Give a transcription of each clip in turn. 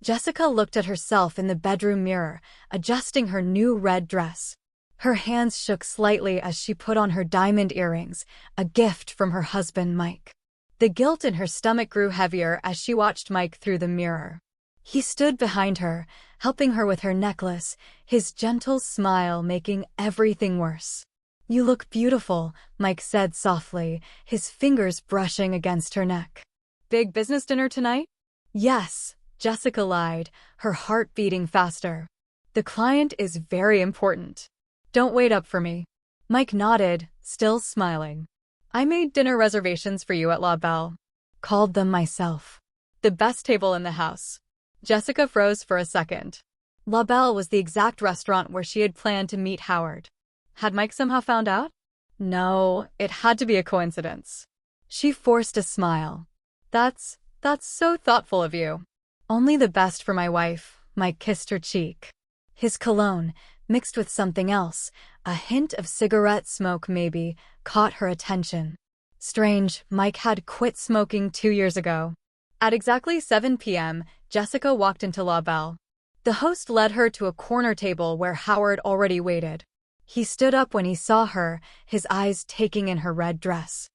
Jessica looked at herself in the bedroom mirror, adjusting her new red dress. Her hands shook slightly as she put on her diamond earrings, a gift from her husband, Mike. The guilt in her stomach grew heavier as she watched Mike through the mirror. He stood behind her, helping her with her necklace, his gentle smile making everything worse. "You look beautiful," Mike said softly, his fingers brushing against her neck. "Big business dinner tonight?" "Yes," Jessica lied, her heart beating faster. "The client is very important. Don't wait up for me." Mike nodded, still smiling. "I made dinner reservations for you at Lael. Called them myself. The best table in the house." Jessica froze for a second. Lael was the exact restaurant where she had planned to meet Howard. Had Mike somehow found out? No, it had to be a coincidence. She forced a smile. That's so thoughtful of you." "Only the best for my wife," Mike kissed her cheek. His cologne, mixed with something else, a hint of cigarette smoke maybe, caught her attention. Strange, Mike had quit smoking 2 years ago. At exactly 7 p.m., Jessica walked into Lael. The host led her to a corner table where Howard already waited. He stood up when he saw her, his eyes taking in her red dress.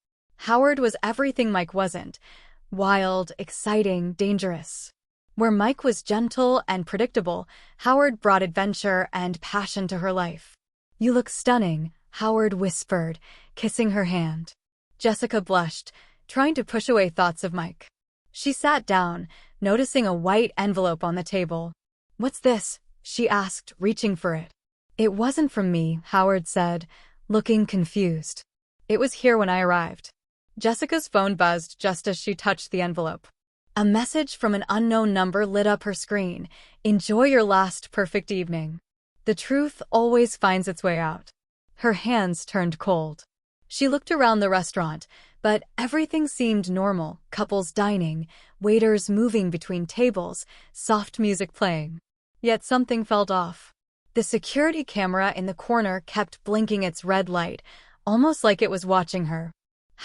Howard was everything Mike wasn't. Wild, exciting, dangerous. Where Mike was gentle and predictable, Howard brought adventure and passion to her life. "You look stunning," Howard whispered, kissing her hand. Jessica blushed, trying to push away thoughts of Mike. She sat down, noticing a white envelope on the table. "What's this?" she asked, reaching for it. "It wasn't from me," Howard said, looking confused. "It was here when I arrived." Jessica's phone buzzed just as she touched the envelope. A message from an unknown number lit up her screen. "Enjoy your last perfect evening. The truth always finds its way out." Her hands turned cold. She looked around the restaurant, but everything seemed normal. Couples dining, waiters moving between tables, soft music playing. Yet something felt off. The security camera in the corner kept blinking its red light, almost like it was watching her.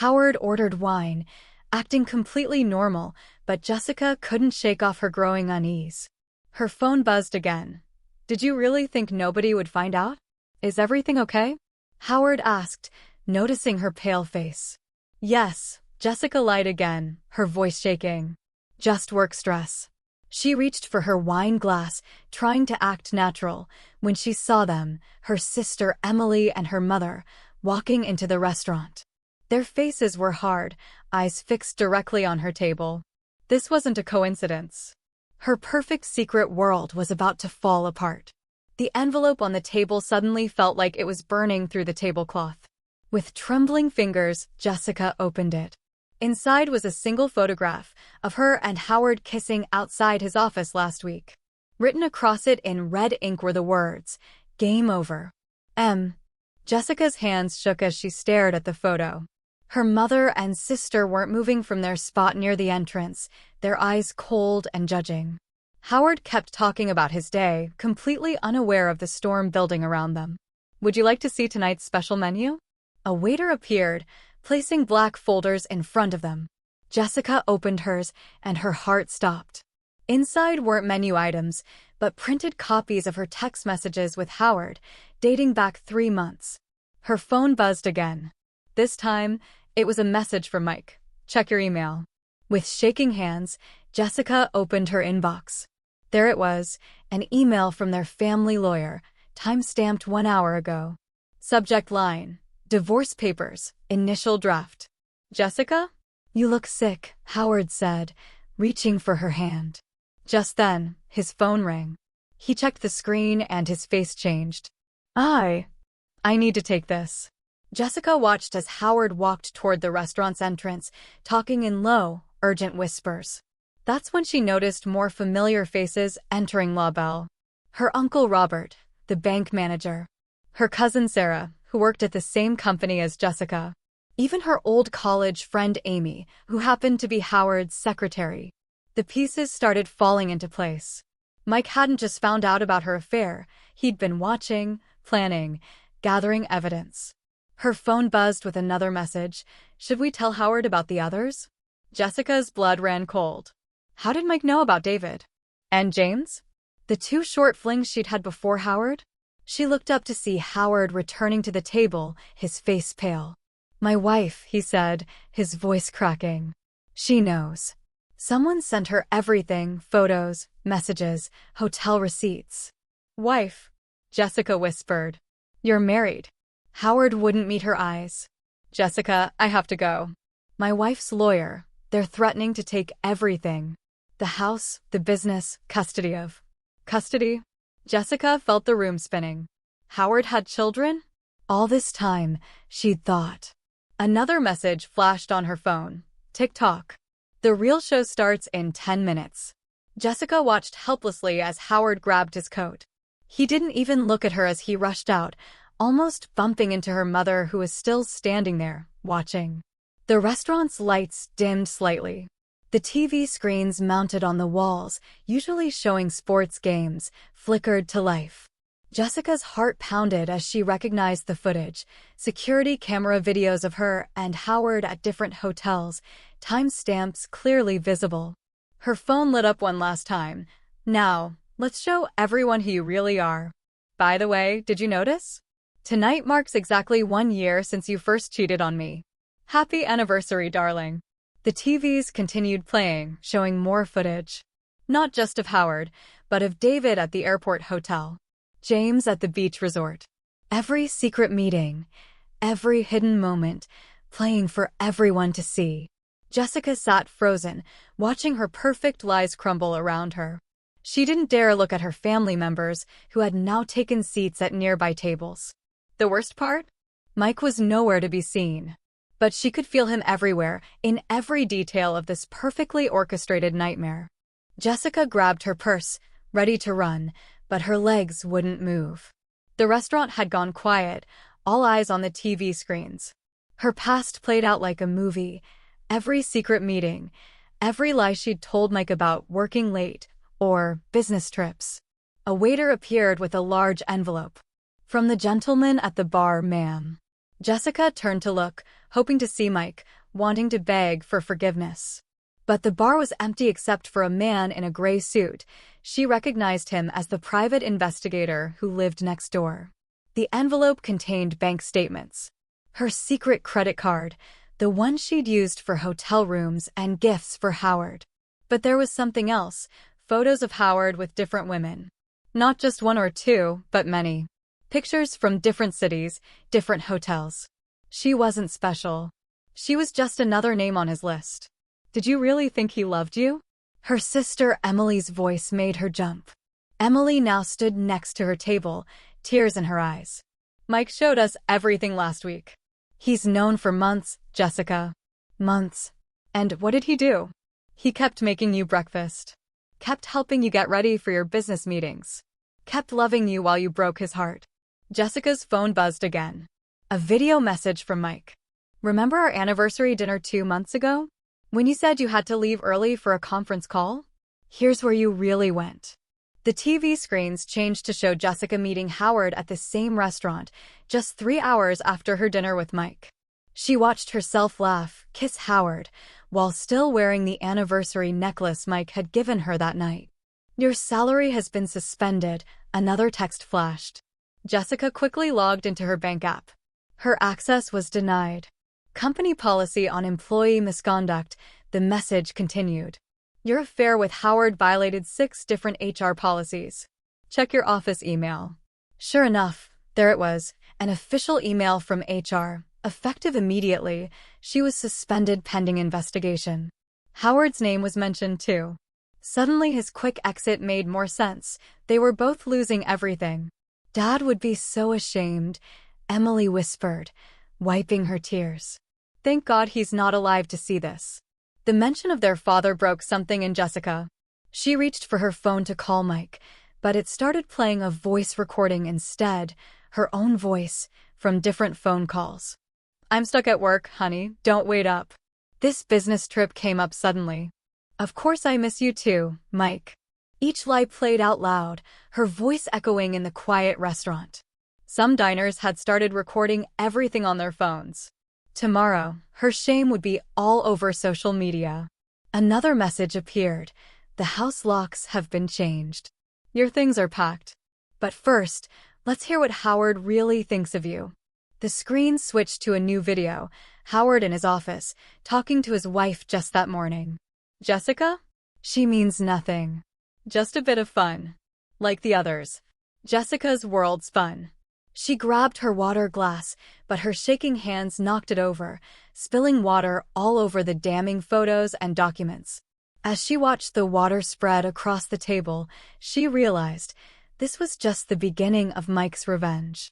Howard ordered wine, acting completely normal, but Jessica couldn't shake off her growing unease. Her phone buzzed again. "Did you really think nobody would find out? Is everything okay?" Howard asked, noticing her pale face. "Yes," Jessica lied again, her voice shaking. "Just work stress." She reached for her wine glass, trying to act natural, when she saw them, her sister Emily and her mother, walking into the restaurant. Their faces were hard, eyes fixed directly on her table. This wasn't a coincidence. Her perfect secret world was about to fall apart. The envelope on the table suddenly felt like it was burning through the tablecloth. With trembling fingers, Jessica opened it. Inside was a single photograph of her and Howard kissing outside his office last week. Written across it in red ink were the words, "Game over." Jessica's hands shook as she stared at the photo. Her mother and sister weren't moving from their spot near the entrance, their eyes cold and judging. Howard kept talking about his day, completely unaware of the storm building around them. "Would you like to see tonight's special menu?" A waiter appeared, placing black folders in front of them. Jessica opened hers, and her heart stopped. Inside weren't menu items, but printed copies of her text messages with Howard, dating back 3 months. Her phone buzzed again. This time, it was a message from Mike. "Check your email." With shaking hands, Jessica opened her inbox. There it was, an email from their family lawyer, time-stamped 1 hour ago. Subject line, "Divorce papers, initial draft." "Jessica?" "You look sick," Howard said, reaching for her hand. Just then, his phone rang. He checked the screen and his face changed. I need to take this." Jessica watched as Howard walked toward the restaurant's entrance, talking in low, urgent whispers. That's when she noticed more familiar faces entering Lael. Her uncle Robert, the bank manager. Her cousin Sarah, who worked at the same company as Jessica. Even her old college friend Amy, who happened to be Howard's secretary. The pieces started falling into place. Mike hadn't just found out about her affair, he'd been watching, planning, gathering evidence. Her phone buzzed with another message. Should we tell Howard about the others? Jessica's blood ran cold. How did Mike know about David? And James? The two short flings she'd had before Howard? She looked up to see Howard returning to the table, his face pale. "My wife," he said, his voice cracking. "She knows. Someone sent her everything, photos, messages, hotel receipts." "Wife," Jessica whispered. "You're married." Howard wouldn't meet her eyes. "Jessica, I have to go." "My wife's lawyer. They're threatening to take everything. The house, the business, custody of." "Custody?" Jessica felt the room spinning. Howard had children? All this time, she'd thought. Another message flashed on her phone. "TikTok. The real show starts in 10 minutes." Jessica watched helplessly as Howard grabbed his coat. He didn't even look at her as he rushed out, almost bumping into her mother who was still standing there, watching. The restaurant's lights dimmed slightly. The TV screens mounted on the walls, usually showing sports games, flickered to life. Jessica's heart pounded as she recognized the footage, security camera videos of her and Howard at different hotels, timestamps clearly visible. Her phone lit up one last time. "Now, let's show everyone who you really are. By the way, did you notice? Tonight marks exactly 1 year since you first cheated on me. Happy anniversary, darling." The TVs continued playing, showing more footage. Not just of Howard, but of David at the airport hotel. James at the beach resort. Every secret meeting, every hidden moment, playing for everyone to see. Jessica sat frozen, watching her perfect lies crumble around her. She didn't dare look at her family members, who had now taken seats at nearby tables. The worst part? Mike was nowhere to be seen. But she could feel him everywhere, in every detail of this perfectly orchestrated nightmare. Jessica grabbed her purse, ready to run, but her legs wouldn't move. The restaurant had gone quiet, all eyes on the TV screens. Her past played out like a movie. Every secret meeting, every lie she'd told Mike about working late or business trips. A waiter appeared with a large envelope. "From the gentleman at the bar, ma'am." Jessica turned to look, hoping to see Mike, wanting to beg for forgiveness. But the bar was empty except for a man in a gray suit. She recognized him as the private investigator who lived next door. The envelope contained bank statements. Her secret credit card, the one she'd used for hotel rooms and gifts for Howard. But there was something else, photos of Howard with different women. Not just one or two, but many. Pictures from different cities, different hotels. She wasn't special. She was just another name on his list. "Did you really think he loved you?" Her sister Emily's voice made her jump. Emily now stood next to her table, tears in her eyes. "Mike showed us everything last week." "He's known for months, Jessica. Months. And what did he do?" "He kept making you breakfast. Kept helping you get ready for your business meetings. Kept loving you while you broke his heart." Jessica's phone buzzed again. A video message from Mike. "Remember our anniversary dinner 2 months ago? When you said you had to leave early for a conference call? Here's where you really went." The TV screens changed to show Jessica meeting Howard at the same restaurant, just 3 hours after her dinner with Mike. She watched herself laugh, kiss Howard, while still wearing the anniversary necklace Mike had given her that night. "Your salary has been suspended," another text flashed. Jessica quickly logged into her bank app. Her access was denied. "Company policy on employee misconduct," the message continued. "Your affair with Howard violated 6 different HR policies. Check your office email." Sure enough, there it was, an official email from HR, effective immediately. She was suspended pending investigation. Howard's name was mentioned too. Suddenly his quick exit made more sense. They were both losing everything. "Dad would be so ashamed," Emily whispered, wiping her tears. "Thank God he's not alive to see this." The mention of their father broke something in Jessica. She reached for her phone to call Mike, but it started playing a voice recording instead, her own voice, from different phone calls. "I'm stuck at work, honey, don't wait up. This business trip came up suddenly. Of course I miss you too, Mike." Each lie played out loud, her voice echoing in the quiet restaurant. Some diners had started recording everything on their phones. Tomorrow, her shame would be all over social media. Another message appeared. The house locks have been changed. Your things are packed. But first, let's hear what Howard really thinks of you. The screen switched to a new video, Howard in his office, talking to his wife just that morning. Jessica? She means nothing. Just a bit of fun. Like the others. Jessica's world's fun. She grabbed her water glass, but her shaking hands knocked it over, spilling water all over the damning photos and documents. As she watched the water spread across the table, she realized this was just the beginning of Mike's revenge.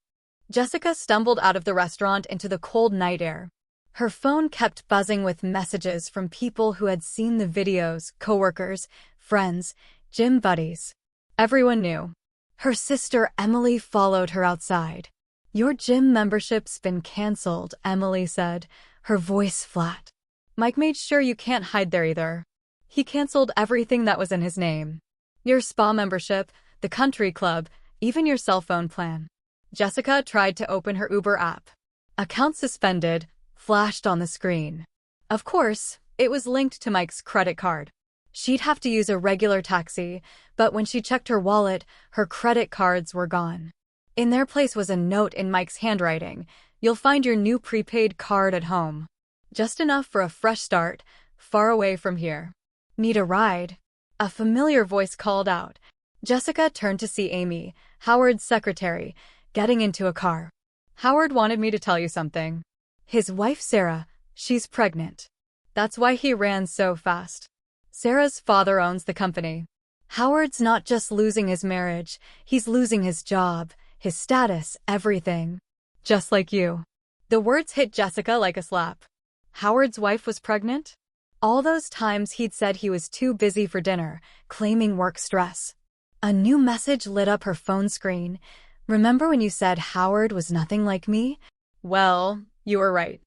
Jessica stumbled out of the restaurant into the cold night air. Her phone kept buzzing with messages from people who had seen the videos, coworkers, friends, gym buddies. Everyone knew. Her sister Emily followed her outside. "Your gym membership's been canceled," Emily said, her voice flat. "Mike made sure you can't hide there either. He canceled everything that was in his name. Your spa membership, the country club, even your cell phone plan." Jessica tried to open her Uber app. "Account suspended," flashed on the screen. Of course, it was linked to Mike's credit card. She'd have to use a regular taxi, but when she checked her wallet, her credit cards were gone. In their place was a note in Mike's handwriting. "You'll find your new prepaid card at home. Just enough for a fresh start, far away from here." "Need a ride?" A familiar voice called out. Jessica turned to see Amy, Howard's secretary, getting into a car. "Howard wanted me to tell you something. His wife Sarah, she's pregnant. That's why he ran so fast. Sarah's father owns the company. Howard's not just losing his marriage, he's losing his job, his status, everything. Just like you." The words hit Jessica like a slap. Howard's wife was pregnant? All those times he'd said he was too busy for dinner, claiming work stress. A new message lit up her phone screen. "Remember when you said Howard was nothing like me? Well, you were right.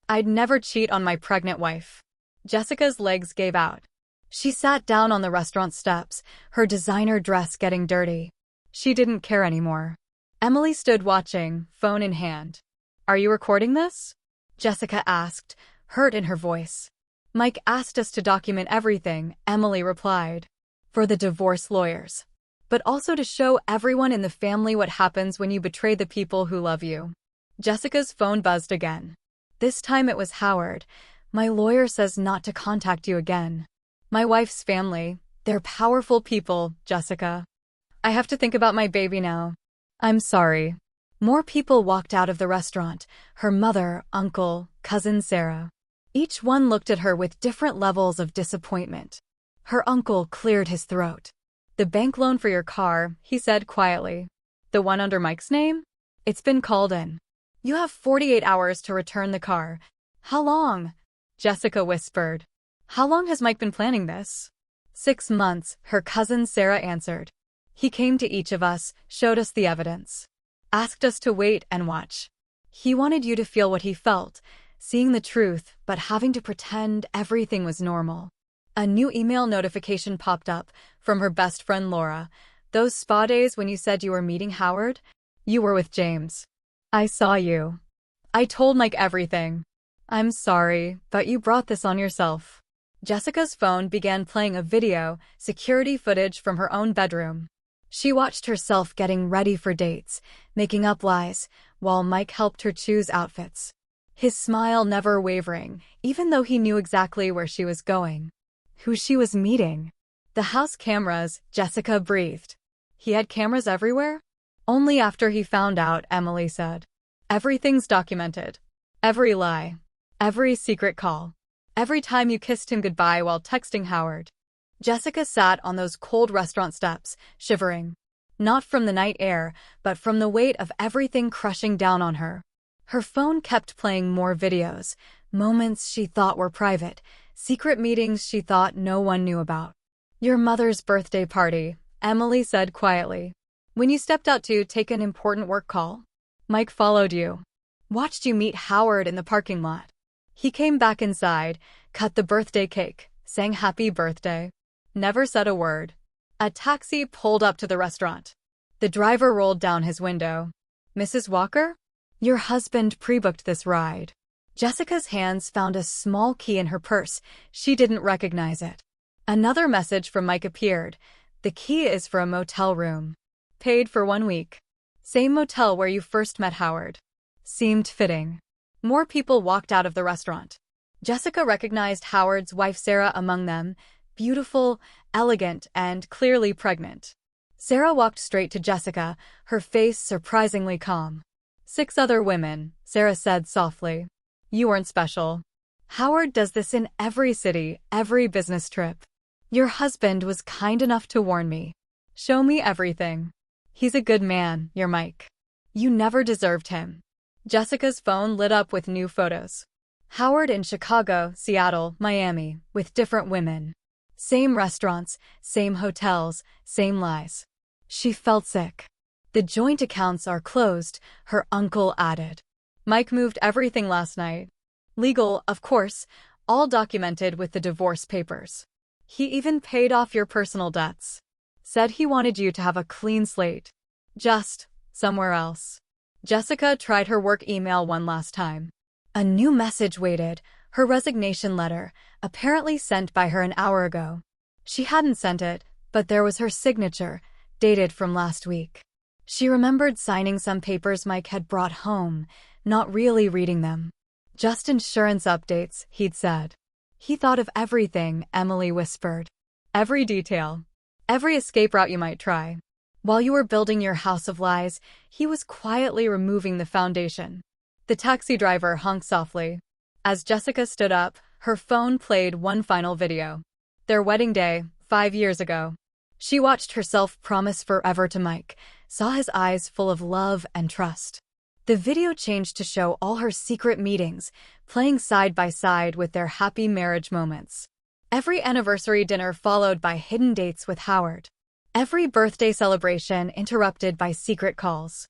I'd never cheat on my pregnant wife." Jessica's legs gave out. She sat down on the restaurant steps, her designer dress getting dirty. She didn't care anymore. Emily stood watching, phone in hand. "Are you recording this?" Jessica asked, hurt in her voice. "Mike asked us to document everything," Emily replied. "For the divorce lawyers. But also to show everyone in the family what happens when you betray the people who love you." Jessica's phone buzzed again. This time it was Howard. "My lawyer says not to contact you again. My wife's family, they're powerful people, Jessica. I have to think about my baby now. I'm sorry." More people walked out of the restaurant, her mother, uncle, cousin Sarah. Each one looked at her with different levels of disappointment. Her uncle cleared his throat. "The bank loan for your car," he said quietly. "The one under Mike's name? It's been called in. You have 48 hours to return the car." "How long?" Jessica whispered. "How long has Mike been planning this?" 6 months, her cousin Sarah answered. "He came to each of us, showed us the evidence. Asked us to wait and watch. He wanted you to feel what he felt, seeing the truth, but having to pretend everything was normal." A new email notification popped up from her best friend Laura. "Those spa days when you said you were meeting Howard? You were with James. I saw you. I told Mike everything. I'm sorry, but you brought this on yourself." Jessica's phone began playing a video, security footage from her own bedroom. She watched herself getting ready for dates, making up lies, while Mike helped her choose outfits. His smile never wavering, even though he knew exactly where she was going, who she was meeting. "The house cameras," Jessica breathed. "He had cameras everywhere?" "Only after he found out," Emily said. "Everything's documented. Every lie. Every secret call. Every time you kissed him goodbye while texting Howard." Jessica sat on those cold restaurant steps, shivering. Not from the night air, but from the weight of everything crushing down on her. Her phone kept playing more videos, moments she thought were private, secret meetings she thought no one knew about. "Your mother's birthday party," Emily said quietly. "When you stepped out to take an important work call, Mike followed you. Watched you meet Howard in the parking lot. He came back inside, cut the birthday cake, sang happy birthday. Never said a word." A taxi pulled up to the restaurant. The driver rolled down his window. "Mrs. Walker? Your husband pre-booked this ride." Jessica's hands found a small key in her purse. She didn't recognize it. Another message from Mike appeared. The key is for a motel room. Paid for 1 week. Same motel where you first met Howard. Seemed fitting. More people walked out of the restaurant. Jessica recognized Howard's wife Sarah among them, beautiful, elegant, and clearly pregnant. Sarah walked straight to Jessica, her face surprisingly calm. 6 other women, Sarah said softly. You weren't special. Howard does this in every city, every business trip. Your husband was kind enough to warn me. Show me everything. He's a good man, your Mike. You never deserved him. Jessica's phone lit up with new photos. Howard in Chicago, Seattle, Miami, with different women. Same restaurants, same hotels, same lies. She felt sick. The joint accounts are closed, her uncle added. Mike moved everything last night. Legal, of course, all documented with the divorce papers. He even paid off your personal debts. Said he wanted you to have a clean slate. Just somewhere else. Jessica tried her work email one last time. A new message waited, her resignation letter, apparently sent by her an hour ago. She hadn't sent it, but there was her signature, dated from last week. She remembered signing some papers Mike had brought home, not really reading them. Just insurance updates, he'd said. He thought of everything, Emily whispered. Every detail. Every escape route you might try. While you were building your house of lies, he was quietly removing the foundation. The taxi driver honked softly. As Jessica stood up, her phone played one final video. Their wedding day, 5 years ago. She watched herself promise forever to Mike, saw his eyes full of love and trust. The video changed to show all her secret meetings, playing side by side with their happy marriage moments. Every anniversary dinner followed by hidden dates with Howard. Every birthday celebration interrupted by secret calls.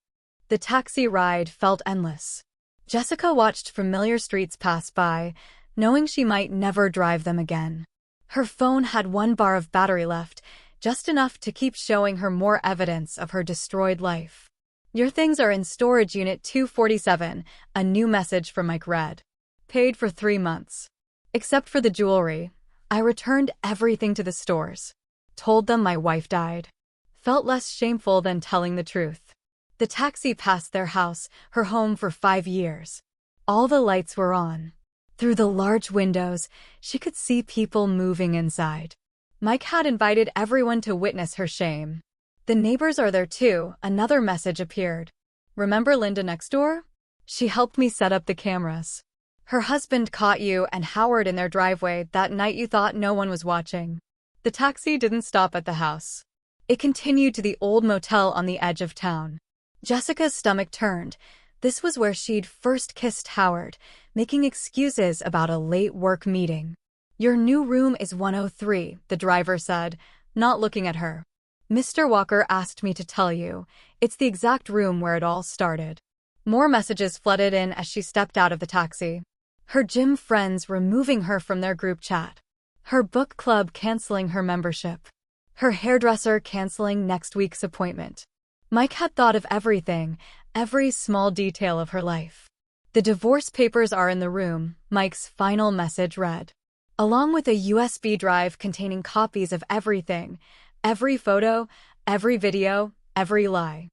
The taxi ride felt endless. Jessica watched familiar streets pass by, knowing she might never drive them again. Her phone had 1 bar of battery left, just enough to keep showing her more evidence of her destroyed life. Your things are in storage unit 247, a new message from Mike read. Paid for 3 months. Except for the jewelry. I returned everything to the stores. Told them my wife died. Felt less shameful than telling the truth. The taxi passed their house, her home for 5 years. All the lights were on. Through the large windows, she could see people moving inside. Mike had invited everyone to witness her shame. The neighbors are there too, another message appeared. Remember Linda next door? She helped me set up the cameras. Her husband caught you and Howard in their driveway that night you thought no one was watching. The taxi didn't stop at the house. It continued to the old motel on the edge of town. Jessica's stomach turned. This was where she'd first kissed Howard, making excuses about a late work meeting. Your new room is 103, the driver said, not looking at her. Mr. Walker asked me to tell you. It's the exact room where it all started. More messages flooded in as she stepped out of the taxi. Her gym friends removing her from their group chat. Her book club canceling her membership. Her hairdresser canceling next week's appointment. Mike had thought of everything, every small detail of her life. The divorce papers are in the room, Mike's final message read. Along with a USB drive containing copies of everything, every photo, every video, every lie.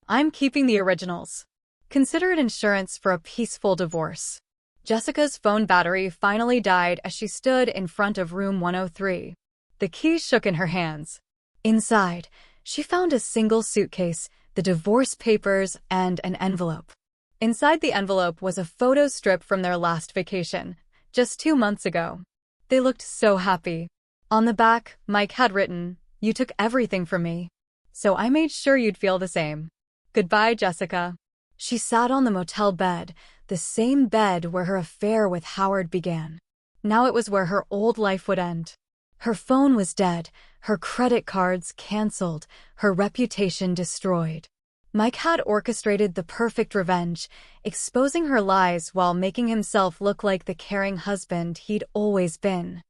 I'm keeping the originals. Consider it insurance for a peaceful divorce. Jessica's phone battery finally died as she stood in front of room 103. The keys shook in her hands. Inside, she found a single suitcase, the divorce papers, and an envelope. Inside the envelope was a photo strip from their last vacation, just 2 months ago. They looked so happy. On the back, Mike had written, "You took everything from me. So I made sure you'd feel the same. Goodbye, Jessica." She sat on the motel bed, the same bed where her affair with Howard began. Now it was where her old life would end. Her phone was dead, her credit cards canceled, her reputation destroyed. Mike had orchestrated the perfect revenge, exposing her lies while making himself look like the caring husband he'd always been.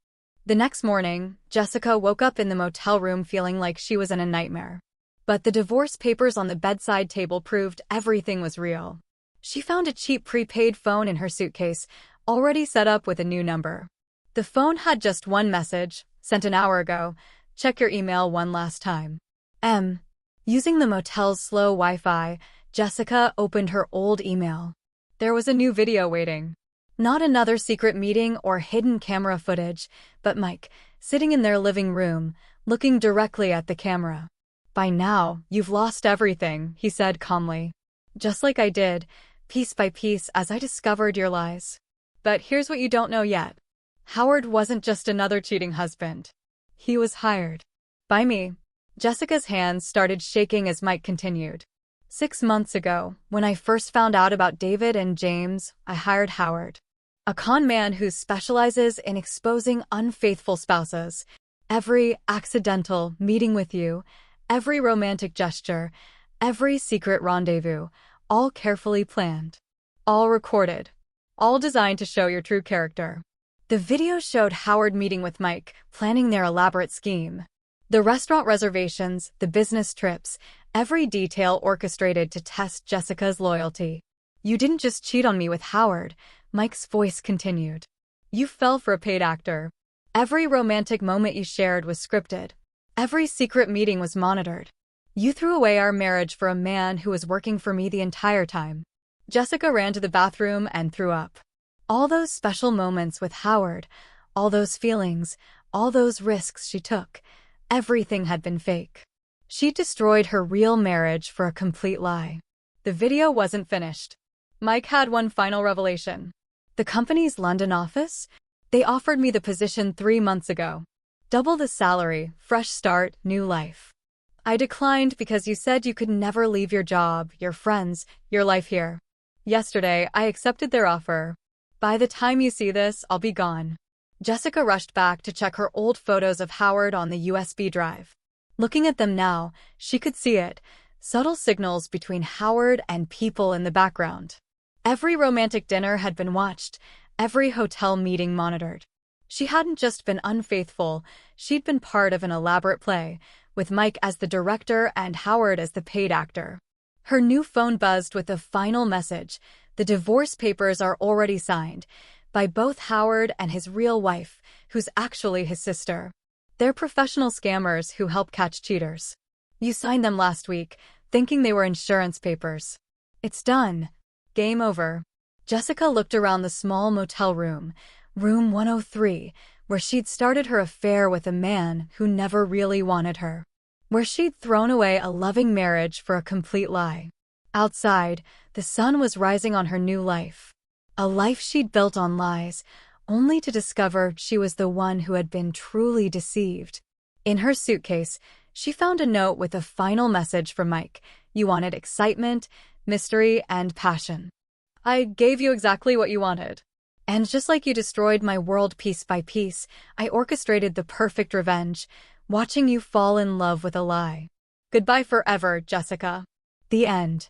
The next morning, Jessica woke up in the motel room feeling like she was in a nightmare. But the divorce papers on the bedside table proved everything was real. She found a cheap prepaid phone in her suitcase, already set up with a new number. The phone had just one message, Sent an hour ago. Check your email one last time. M. Using the motel's slow Wi-Fi, Jessica opened her old email. There was a new video waiting. Not another secret meeting or hidden camera footage, but Mike, sitting in their living room, looking directly at the camera. By now, you've lost everything, he said calmly. Just like I did, piece by piece as I discovered your lies. But here's what you don't know yet. Howard wasn't just another cheating husband. He was hired. By me. Jessica's hands started shaking as Mike continued. 6 months ago, when I first found out about David and James, I hired Howard. A con man who specializes in exposing unfaithful spouses. Every accidental meeting with you, every romantic gesture, every secret rendezvous, all carefully planned. All recorded. All designed to show your true character. The video showed Howard meeting with Mike, planning their elaborate scheme. The restaurant reservations, the business trips, every detail orchestrated to test Jessica's loyalty. You didn't just cheat on me with Howard, Mike's voice continued. You fell for a paid actor. Every romantic moment you shared was scripted. Every secret meeting was monitored. You threw away our marriage for a man who was working for me the entire time. Jessica ran to the bathroom and threw up. All those special moments with Howard, all those feelings, all those risks she took, everything had been fake. She destroyed her real marriage for a complete lie. The video wasn't finished. Mike had one final revelation. The company's London office? They offered me the position 3 months ago. Double the salary, fresh start, new life. I declined because you said you could never leave your job, your friends, your life here. Yesterday, I accepted their offer. By the time you see this, I'll be gone. Jessica rushed back to check her old photos of Howard on the USB drive. Looking at them now, she could see it, subtle signals between Howard and people in the background. Every romantic dinner had been watched, every hotel meeting monitored. She hadn't just been unfaithful, she'd been part of an elaborate play, with Mike as the director and Howard as the paid actor. Her new phone buzzed with a final message. The divorce papers are already signed, by both Howard and his real wife, who's actually his sister. They're professional scammers who help catch cheaters. You signed them last week, thinking they were insurance papers. It's done. Game over. Jessica looked around the small motel room, room 103, where she'd started her affair with a man who never really wanted her. Where she'd thrown away a loving marriage for a complete lie. Outside, the sun was rising on her new life. A life she'd built on lies, only to discover she was the one who had been truly deceived. In her suitcase, she found a note with a final message from Mike. You wanted excitement, mystery, and passion. I gave you exactly what you wanted. And just like you destroyed my world piece by piece, I orchestrated the perfect revenge, watching you fall in love with a lie. Goodbye forever, Jessica. The end.